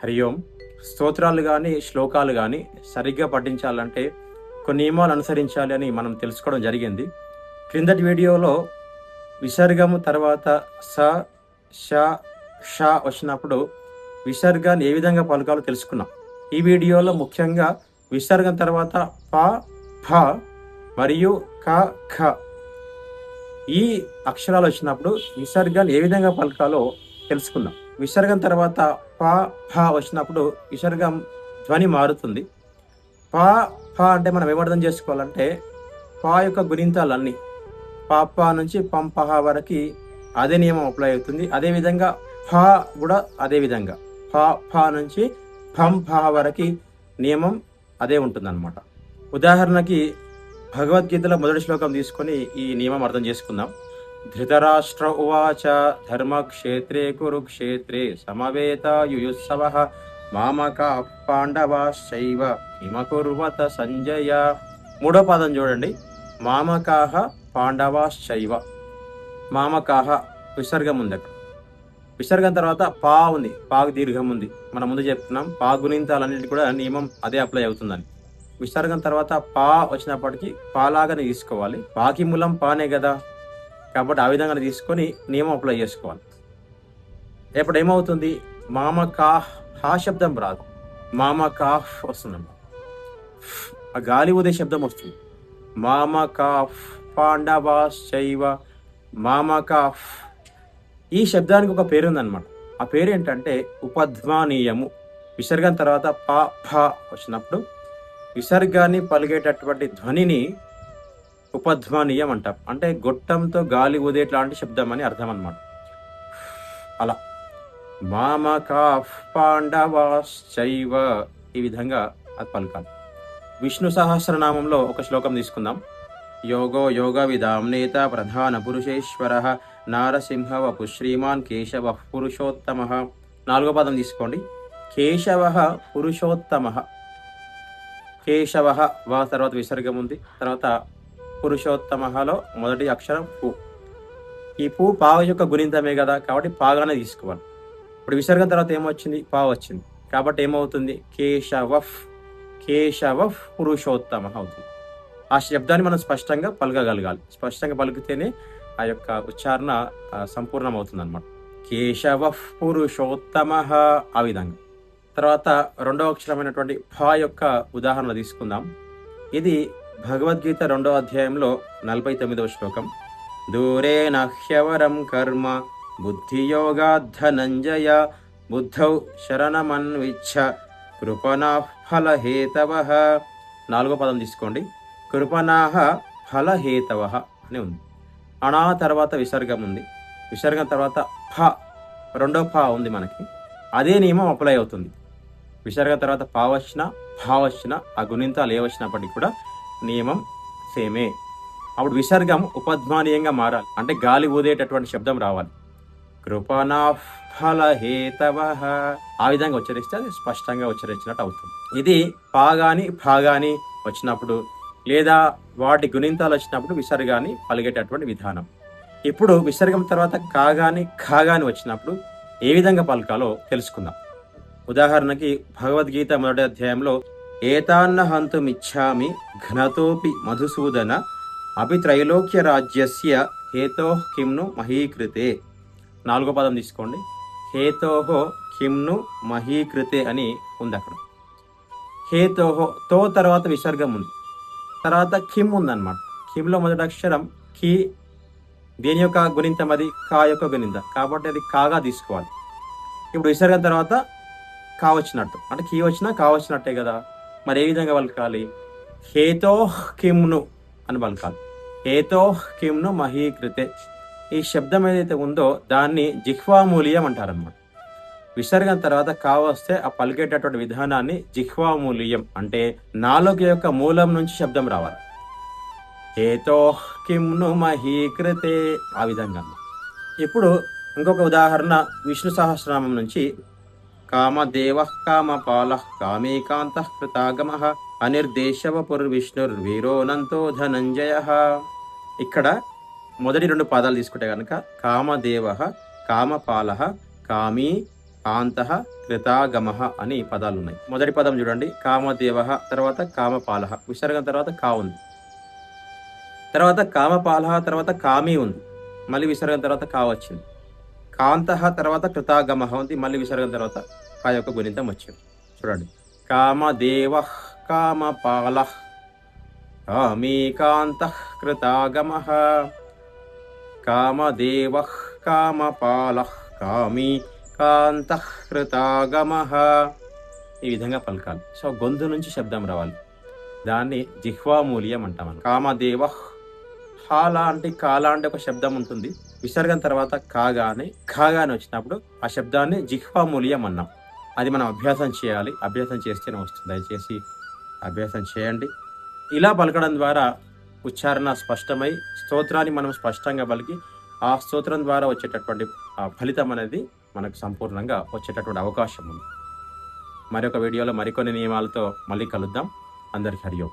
హరి ఓం. స్తోత్రాలు కానీ శ్లోకాలు కానీ సరిగ్గా పఠించాలంటే కొన్ని నియమాలు అనుసరించాలి అని మనం తెలుసుకోవడం జరిగింది. క్రిందటి వీడియోలో విసర్గము తర్వాత స ష ష వచ్చినప్పుడు విసర్గాన్ని ఏ విధంగా పలకాలో తెలుసుకున్నాం. ఈ వీడియోలో ముఖ్యంగా విసర్గం తర్వాత ప ఫ మరియు క ఖ ఈ అక్షరాలు వచ్చినప్పుడు విసర్గాన్ని ఏ విధంగా పలకాలో తెలుసుకుందాం. విసర్గం తర్వాత ప ఫ వచ్చినప్పుడు విసర్గం ధ్వని మారుతుంది. ప ఫ అంటే మనం ఏమర్థం చేసుకోవాలంటే ప యొక్క గుణింతాలన్నీ పాప నుంచి పంపహ వరకు అదే నియమం అప్లై అవుతుంది. అదేవిధంగా ఫ కూడా అదే విధంగా ఫ నుంచి పంపహ వరకు నియమం అదే ఉంటుంది అనమాట. ఉదాహరణకి భగవద్గీతలో మొదటి శ్లోకం తీసుకొని ఈ నియమం అర్థం చేసుకుందాం. ధృతరాష్ట్ర ఉవాచ ధర్మక్షేత్రే కురుక్షేత్రే సమవేతాయుయుత్సవః మామకాః పాండవాశ్చైవ కిమకుర్వత సంజయ. మూడో పదం చూడండి, మామకాః పాండవాశ్చైవ. మామకాః విసర్గం ఉంది అక్కడ. విసర్గం తర్వాత పా ఉంది, పాకు దీర్ఘం ఉంది. మనం ముందు చెప్తున్నాం పా గుణింతాలన్నింటి కూడా నియమం అదే అప్లై అవుతుందని. విసర్గం తర్వాత పా వచ్చినప్పటికీ పాలాగానే తీసుకోవాలి. పాకి మూలం పానే కదా, కాబట్టి ఆ విధంగా తీసుకొని నియమం అప్లై చేసుకోవాలి. ఎప్పుడు ఏమవుతుంది, మామ కాహ్ హా శబ్దం రాదు, మామ కాఫ్ వస్తుందన్నమాట. ఆ గాలి ఉదే శబ్దం వస్తుంది. మామ కాఫ్ పాండవాశ్చైవ మామ కాఫ్. ఈ శబ్దానికి ఒక పేరు ఉందన్నమాట. ఆ పేరు ఏంటంటే ఉపధ్మానీయము. విసర్గం తర్వాత ప ఫ వచ్చినప్పుడు విసర్గాన్ని పలిగేటటువంటి ధ్వనిని ఉపధ్మానీయం అంటాం. అంటే గొట్టంతో గాలి ఊదేట్లాంటి శబ్దం అని అర్థం అన్నమాట. అలా మామకాఫ్ పాండవాశ్చైవ ఈ విధంగా అది పలకాలి. విష్ణు సహస్రనామంలో ఒక శ్లోకం తీసుకుందాం. యోగో యోగ విదాం నేత ప్రధాన పురుషేశ్వరః నారసింహ వపు శ్రీమాన్ కేశవః పురుషోత్తమః. నాలుగో పదం తీసుకోండి, కేశవః పురుషోత్తమః. కేశవః వా తర్వాత విసర్గం ఉంది. తర్వాత పురుషోత్తమఃలో మొదటి అక్షరం పు. ఈ పు పా యొక్క గుణింతమే కదా, కాబట్టి పాగానే తీసుకోవాలి. ఇప్పుడు విసర్గం తర్వాత ఏమొచ్చింది, పా వచ్చింది, కాబట్టి ఏమవుతుంది, కేశవః కేశవః పురుషోత్తమః అవుతుంది. ఆ శబ్దాన్ని మనం స్పష్టంగా పలకగలగాలి. స్పష్టంగా పలికితేనే ఆ యొక్క ఉచ్చారణ సంపూర్ణం అవుతుంది అనమాట. కేశవః పురుషోత్తమః ఆ విధంగా. తర్వాత రెండవ అక్షరమైనటువంటి ఫ యొక్క ఉదాహరణ తీసుకుందాం. ఇది భగవద్గీత 2వ అధ్యాయంలో 49వ శ్లోకం. దూరేణ హ్యవరం కర్మ బుద్ధియోగాద్ధనంజయ బుద్ధౌ శరణమన్విచ్ఛ కృపణాః ఫలహేతవః. నాలుగో పదం తీసుకోండి, కృపణాః ఫలహేతవః అని ఉంది. అణా తర్వాత విసర్గం ఉంది. విసర్గం తర్వాత ఫ, రెండో ఫ ఉంది మనకి. అదే నియమం అప్లై అవుతుంది. విసర్గం తర్వాత పా వచ్చిన భా వచ్చిన ఆ గుణింతాలు ఏ వచ్చినప్పటికీ కూడా నియమం సేమే. అప్పుడు విసర్గం ఉపధ్మానీయంగా మారాలి, అంటే గాలి ఊదేటటువంటి శబ్దం రావాలి. కృపణాః ఫలహేతవః ఆ విధంగా ఉచ్చరిస్తే అది స్పష్టంగా ఉచ్చరించినట్టు అవుతుంది. ఇది పాగాని భాగాని వచ్చినప్పుడు లేదా వాటి గుణింతాలు వచ్చినప్పుడు విసర్గాన్ని పలిగేటటువంటి విధానం. ఇప్పుడు విసర్గం తర్వాత కాగాని ఖాగాని వచ్చినప్పుడు ఏ విధంగా పలకాలో తెలుసుకుందాం. ఉదాహరణకి భగవద్గీత 1వ అధ్యాయంలో ఏతాన్న హంతుమిచ్ఛామి ఘనతోపి మధుసూదన అపి త్రైలోక్య రాజ్యస్య హేతోః కిమ్ను మహీకృతే. నాలుగో పదం తీసుకోండి, హేతోః కిమ్ను మహీకృతే అని ఉంది అక్కడ. హేతోః తో తర్వాత విసర్గం ఉంది, తర్వాత కిమ్ ఉందన్నమాట. కిమ్లో మొదటి అక్షరం కి, దేని యొక్క గుణింతం అది కా యొక్క గుణింతం, కాబట్టి అది కాగా తీసుకోవాలి. ఇప్పుడు విసర్గం తర్వాత కా వచ్చినట్టు, అంటే కీ వచ్చినా కా వచ్చినట్టే కదా. మరి ఏ విధంగా పలకాలి, హేతోః కిమ్ను అని పలకాలి. హేతోః కిమ్ను మహీకృతే. ఈ శబ్దం ఏదైతే ఉందో దాన్ని జిహ్వామూల్యం అంటారనమాట. విసర్గం తర్వాత కా వస్తే ఆ పలికేటటువంటి విధానాన్ని జిహ్వామూల్యం అంటే నాలుక యొక్క మూలం నుంచి శబ్దం రావాలి. హేతోః కిమ్ను మహీకృతే ఆ విధంగా. ఇప్పుడు ఇంకొక ఉదాహరణ విష్ణు సహస్రనామం నుంచి. కామదేవః కామపాలః కామేకాంతః కృతాగమః అనిర్దేశవపుర్విష్ణుర్వీరోనంతో ధనంజయః. ఇక్కడ మొదటి 2 పాదాలు తీసుకుంటే కనుక కామదేవః కామపాలః కామీ కాంతః కృతాగమః అని పదాలు ఉన్నాయి. మొదటి పదం చూడండి, కామదేవః, తర్వాత కామపాలః, విసర్గం తర్వాత కా ఉంది. తర్వాత కామపాలః తర్వాత కామి ఉంది, మళ్ళీ విసర్గం తర్వాత కా వచ్చింది. కాంతః తర్వాత కృతాగమః ఉంది, మళ్ళీ విసర్గం తర్వాత కా యొక్క గుణితం వచ్చింది. చూడండి, కామదేవః కామపాలః కామీ కాంతః కృతాగమః, కామదేవః కామపాలః కామీ కాంతః కృతాగమః. ఈ విధంగా పలకాలి. సో గొంతు నుంచి శబ్దం రావాలి, దాన్ని జిహ్వామూల్యం అంటాం. కామదేవః, హాలా అంటే కాలా అంటే ఒక శబ్దం ఉంటుంది, విసర్గం తర్వాత కాగానే ఖాగానే వచ్చినప్పుడు ఆ శబ్దాన్ని జిహ్వామూల్యం అన్నాం. అది మనం అభ్యాసం చేయాలి, అభ్యాసం చేస్తేనే వస్తుంది. దయచేసి అభ్యాసం చేయండి. ఇలా పలకడం ద్వారా ఉచ్చారణ స్పష్టమై స్తోత్రాన్ని మనం స్పష్టంగా పలికి ఆ స్తోత్రం ద్వారా వచ్చేటటువంటి ఆ ఫలితం అనేది మనకు సంపూర్ణంగా వచ్చేటటువంటి అవకాశం ఉంది. మరొక వీడియోలో మరికొన్ని నియమాలతో మళ్ళీ కలుద్దాం. అందరికీ హరి ఓం.